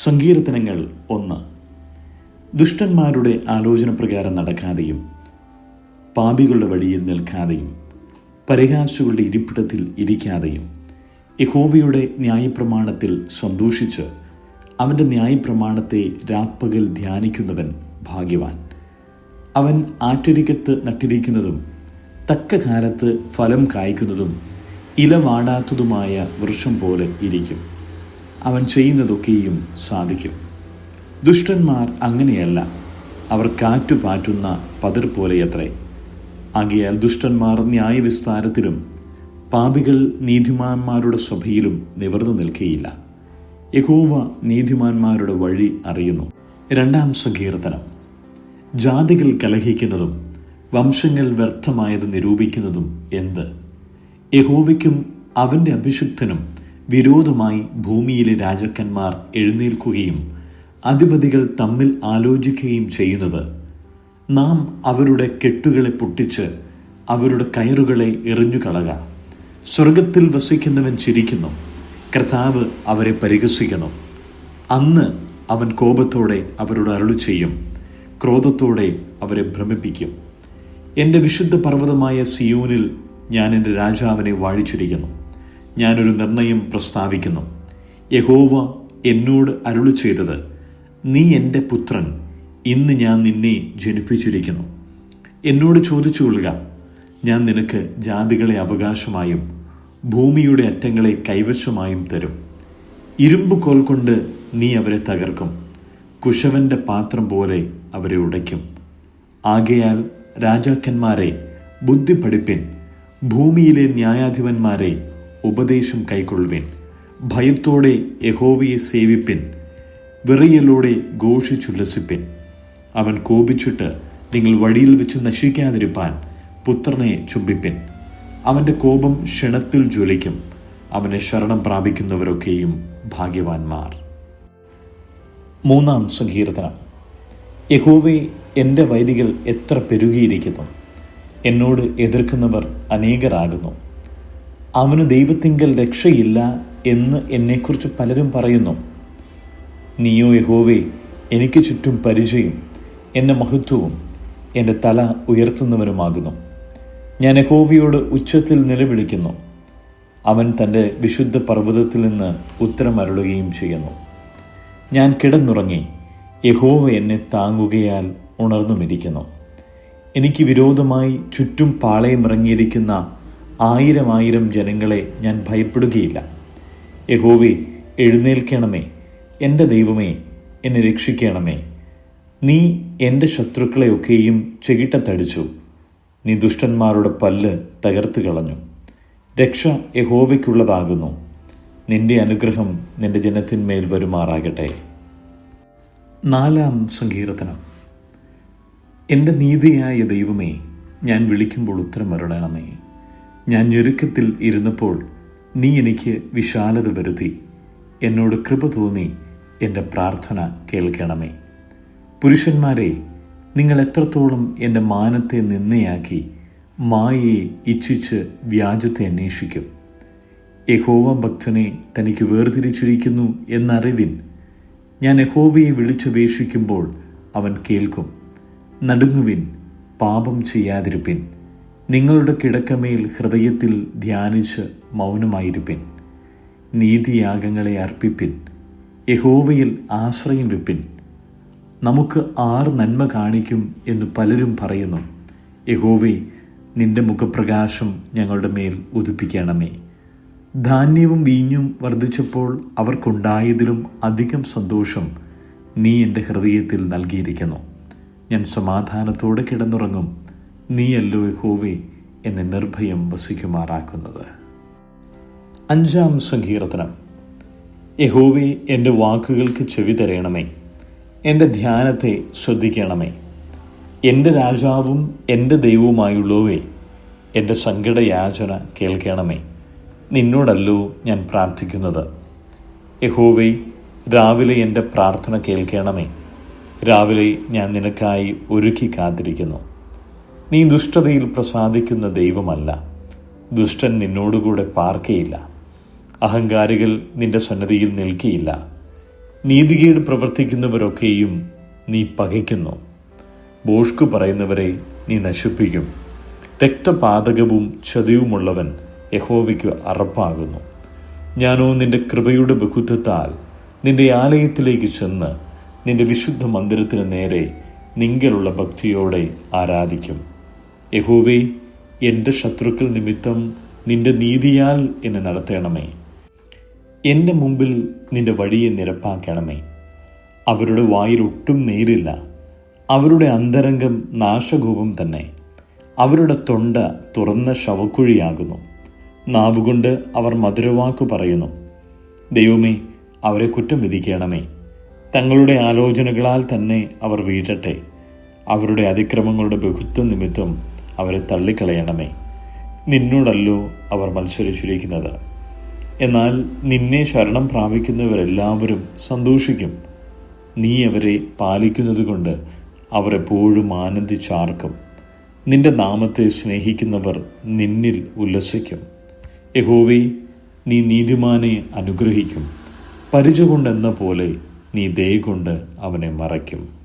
സങ്കീർത്തനങ്ങൾ 1. ദുഷ്ടന്മാരുടെ ആലോചന പ്രകാരം നടക്കാതെയും പാപികളുടെ വഴിയിൽ നിൽക്കാതെയും പരിഹാസികളുടെ ഇരിപ്പിടത്തിൽ ഇരിക്കാതെയും യഹോവയുടെ ന്യായപ്രമാണത്തിൽ സന്തോഷിച്ച് അവൻ്റെ ന്യായപ്രമാണത്തെ രാപ്പകൽ ധ്യാനിക്കുന്നവൻ ഭാഗ്യവാൻ. അവൻ ആറ്റരികത്ത് നട്ടിരിക്കുന്നതും തക്ക കാലത്ത് ഫലം കായ്ക്കുന്നതും ഇല വാടാത്തതുമായ വൃക്ഷം പോലെ ഇരിക്കും. അവൻ ചെയ്യുന്നതൊക്കെയും സാധിക്കും. ദുഷ്ടന്മാർ അങ്ങനെയല്ല, അവർ കാറ്റുപാറ്റുന്ന പതിർ പോലെയത്രേ. ആകയാൽ ദുഷ്ടന്മാർ ന്യായവിസ്താരത്തിലും പാപികൾ നീതിമാന്മാരുടെ സഭയിലും നിവർന്നു നിൽക്കുകയില്ല. യഹോവ നീതിമാന്മാരുടെ വഴി അറിയുന്നു. 2 സങ്കീർത്തനം. ജാതികൾ കലഹിക്കുന്നതും വംശങ്ങൾ വ്യർത്ഥമായത് നിരൂപിക്കുന്നതും എന്ത്? യഹോവയ്ക്കും അവൻ്റെ അഭിഷിക്തനും വിരോധമായി ഭൂമിയിലെ രാജാക്കന്മാർ എഴുന്നേൽക്കുകയും അധിപതികൾ തമ്മിൽ ആലോചിക്കുകയും ചെയ്യുന്നത്. നാം അവരുടെ കെട്ടുകളെ പൊട്ടിച്ച് അവരുടെ കയറുകളെ എറിഞ്ഞുകളക. സ്വർഗത്തിൽ വസിക്കുന്നവൻ ചിരിക്കുന്നു, കർത്താവ് അവരെ പരിഹസിക്കുന്നു. അന്ന് അവൻ കോപത്തോടെ അവരോട് അരുളി ചെയ്യും, ക്രോധത്തോടെ അവരെ ഭ്രമിപ്പിക്കും. എൻ്റെ വിശുദ്ധ പർവ്വതമായ സിയോനിൽ ഞാൻ എൻ്റെ രാജാവിനെ വാഴിച്ചിരിക്കുന്നു. ഞാനൊരു നിർണയം പ്രസ്താവിക്കുന്നു. യഹോവ എന്നോട് അരുളി ചെയ്തത്, നീ എൻ്റെ പുത്രൻ, ഇന്ന് ഞാൻ നിന്നെ ജനിപ്പിച്ചിരിക്കുന്നു. എന്നോട് ചോദിച്ചുകൊള്ളുക, ഞാൻ നിനക്ക് ജാതികളെ അവകാശമായും ഭൂമിയുടെ അറ്റങ്ങളെ കൈവശമായും തരും. ഇരുമ്പ് കോൽ കൊണ്ട് നീ അവരെ തകർക്കും, കുശവൻ്റെ പാത്രം പോലെ അവരെ ഉടയ്ക്കും. ആകയാൽ രാജാക്കന്മാരെ ബുദ്ധി പഠിപ്പിൻ, ഭൂമിയിലെ ന്യായാധിപന്മാരെ ഉപദേശം കൈക്കൊള്ളുവിൻ. ഭയത്തോടെ യഹോവയെ സേവിപ്പിൻ, വിറയലോടെ ഘോഷിച്ചുല്ലസിപ്പിൻ. അവൻ കോപിച്ചിട്ട് നിങ്ങൾ വഴിയിൽ വെച്ച് നശിക്കാതിരിപ്പാൻ പുത്രനെ ചുംബിപ്പിൻ. അവൻ്റെ കോപം ക്ഷണത്തിൽ ജ്വലിക്കും. അവനെ ശരണം പ്രാപിക്കുന്നവരൊക്കെയും ഭാഗ്യവാന്മാർ. 3 സങ്കീർത്തനം. യഹോവേ, എൻ്റെ വൈരികൾ എത്ര പെരുകിയിരിക്കുന്നു! എന്നോട് എതിർക്കുന്നവർ അനേകരാകുന്നു. അവന് ദൈവത്തിങ്കൽ രക്ഷയില്ല എന്ന് എന്നെക്കുറിച്ച് പലരും പറയുന്നു. നീയോ യഹോവേ, എനിക്ക് ചുറ്റും പരിചയം, എൻ്റെ മഹത്വവും എൻ്റെ തല ഉയർത്തുന്നവനുമാകുന്നു. ഞാൻ യഹോവയോട് ഉച്ചത്തിൽ നിലവിളിക്കുന്നു. അവൻ തൻ്റെ വിശുദ്ധ പർവ്വതത്തിൽ നിന്ന് ഉത്തരം അരുളുകയും ചെയ്യുന്നു. ഞാൻ കിടന്നുറങ്ങി, യഹോവ എന്നെ താങ്ങുകയാൽ ഉണർന്നുമിരിക്കുന്നു. എനിക്ക് വിരോധമായി ചുറ്റും പാളയമിറങ്ങിയിരിക്കുന്ന 1000 ജനങ്ങളെ ഞാൻ ഭയപ്പെടുകയില്ല. യഹോവേ, എഴുന്നേൽക്കണമേ. എൻ്റെ ദൈവമേ, എന്നെ രക്ഷിക്കണമേ. നീ എൻ്റെ ശത്രുക്കളെയൊക്കെയും ചെകിട്ടത്തടിച്ചു. നീ ദുഷ്ടന്മാരുടെ പല്ല് തകർത്ത് കളഞ്ഞു. രക്ഷ യഹോവയ്ക്കുള്ളതാകുന്നു. നിന്റെ അനുഗ്രഹം നിന്റെ ജനത്തിന്മേൽ വരുമാറാകട്ടെ. 4 സങ്കീർത്തനം. എൻ്റെ നീതിയായ ദൈവമേ, ഞാൻ വിളിക്കുമ്പോൾ ഉത്തരമരുളണമേ. ഞാൻ ഞെരുക്കത്തിൽ ഇരുന്നപ്പോൾ നീ എനിക്ക് വിശാലത വരുത്തി. എന്നോട് കൃപ തോന്നി എൻ്റെ പ്രാർത്ഥന കേൾക്കണമേ. പുരുഷന്മാരെ, നിങ്ങൾ എത്രത്തോളം എൻ്റെ മാനത്തെ നിന്ദയാക്കി മായയെ ഇച്ഛിച്ച് വ്യാജത്തെ അന്വേഷിക്കും. യഹോവ ഭക്തനെ തനിക്ക് വേർതിരിച്ചിരിക്കുന്നു എന്നറിവിൻ. ഞാൻ യഹോവയെ വിളിച്ചപേക്ഷിക്കുമ്പോൾ അവൻ കേൾക്കും. നടുങ്ങുവിൻ, പാപം ചെയ്യാതിരിപ്പിൻ. നിങ്ങളുടെ കിടക്കമേൽ ഹൃദയത്തിൽ ധ്യാനിച്ച് മൗനമായിരിപ്പിൻ. നീതിയാഗങ്ങളെ അർപ്പിപ്പിൻ, യഹോവയിൽ ആശ്രയം വെപ്പിൻ. നമുക്ക് ആർ നന്മ കാണിക്കും എന്ന് പലരും പറയുന്നു. യഹോവേ, നിന്റെ മുഖപ്രകാശം ഞങ്ങളുടെ മേൽ ഉദിപ്പിക്കണമേ. ധാന്യവും വീഞ്ഞും വർദ്ധിച്ചപ്പോൾ അവർക്കുണ്ടായതിലും അധികം സന്തോഷം നീ എൻ്റെ ഹൃദയത്തിൽ നൽകിയിരിക്കുന്നു. ഞാൻ സമാധാനത്തോടെ കിടന്നുറങ്ങും. നീയല്ലോ യഹോവേ എന്നെ നിർഭയം വസിക്കുമാറാക്കുന്നത്. 5 സങ്കീർത്തനം. യഹോവേ, എൻ്റെ വാക്കുകൾക്ക് ചെവി തരണമേ. എൻ്റെ ധ്യാനത്തെ ശ്രദ്ധിക്കണമേ. എൻ്റെ രാജാവും എൻ്റെ ദൈവവുമായുള്ളവേ, എൻ്റെ സങ്കടയാചന കേൾക്കണമേ. നിന്നോടല്ലോ ഞാൻ പ്രാർത്ഥിക്കുന്നത്. യഹോവേ, രാവിലെ എൻ്റെ പ്രാർത്ഥന കേൾക്കണമേ. രാവിലെ ഞാൻ നിനക്കായി ഒരുക്കി കാത്തിരിക്കുന്നു. നീ ദുഷ്ടതയിൽ പ്രസാദിക്കുന്ന ദൈവമല്ല. ദുഷ്ടൻ നിന്നോടുകൂടെ പാർക്കയില്ല. അഹങ്കാരികൾ നിന്റെ സന്നിധിയിൽ നിൽക്കുകയില്ല. നീതികേട് പ്രവർത്തിക്കുന്നവരൊക്കെയും നീ പകയ്ക്കുന്നു. ഭോഷ്കു പറയുന്നവരെ നീ നശിപ്പിക്കും. രക്തപാതകവും ചതിവുമുള്ളവൻ യഹോവയ്ക്ക് അറപ്പാകുന്നു. ഞാനോ നിന്റെ കൃപയുടെ ബഹുത്വത്താൽ നിന്റെ ആലയത്തിലേക്ക് ചെന്ന് നിന്റെ വിശുദ്ധ മന്ദിരത്തിന് നേരെ നിങ്കലുള്ള ഭക്തിയോടെ ആരാധിക്കും. യഹോവേ, എൻ്റെ ശത്രുക്കൾ നിമിത്തം നിന്റെ നീതിയാൽ എന്നെ നടത്തണമേ. എൻ്റെ മുമ്പിൽ നിന്റെ വഴിയെ നിരപ്പാക്കണമേ. അവരുടെ വായിൽ ഒട്ടും നേരില്ല. അവരുടെ അന്തരംഗം നാശകൂപം തന്നെ. അവരുടെ തൊണ്ട തുറന്ന ശവക്കുഴിയാകുന്നു. നാവുകൊണ്ട് അവർ മധുരവാക്ക് പറയുന്നു. ദൈവമേ, അവരെ കുറ്റം വിധിക്കണമേ. തങ്ങളുടെ ആലോചനകളാൽ തന്നെ അവർ വീഴട്ടെ. അവരുടെ അതിക്രമങ്ങളുടെ ബഹുത്വം നിമിത്തം അവരെ തള്ളിക്കളയണമേ. നിന്നോടല്ലോ അവർ മത്സരിച്ചിരിക്കുന്നത്. എന്നാൽ നിന്നെ ശരണം പ്രാപിക്കുന്നവരെല്ലാവരും സന്തോഷിക്കും. നീ അവരെ പാലിക്കുന്നതുകൊണ്ട് അവർ എപ്പോഴും ആനന്ദിച്ചാർക്കും. നിന്റെ നാമത്തെ സ്നേഹിക്കുന്നവർ നിന്നിൽ ഉല്ലസിക്കും. യഹോവേ, നീ നീതിമാനെ അനുഗ്രഹിക്കും. പരിച കൊണ്ടെന്ന പോലെ നീ ദയ കൊണ്ട് അവനെ മറയ്ക്കും.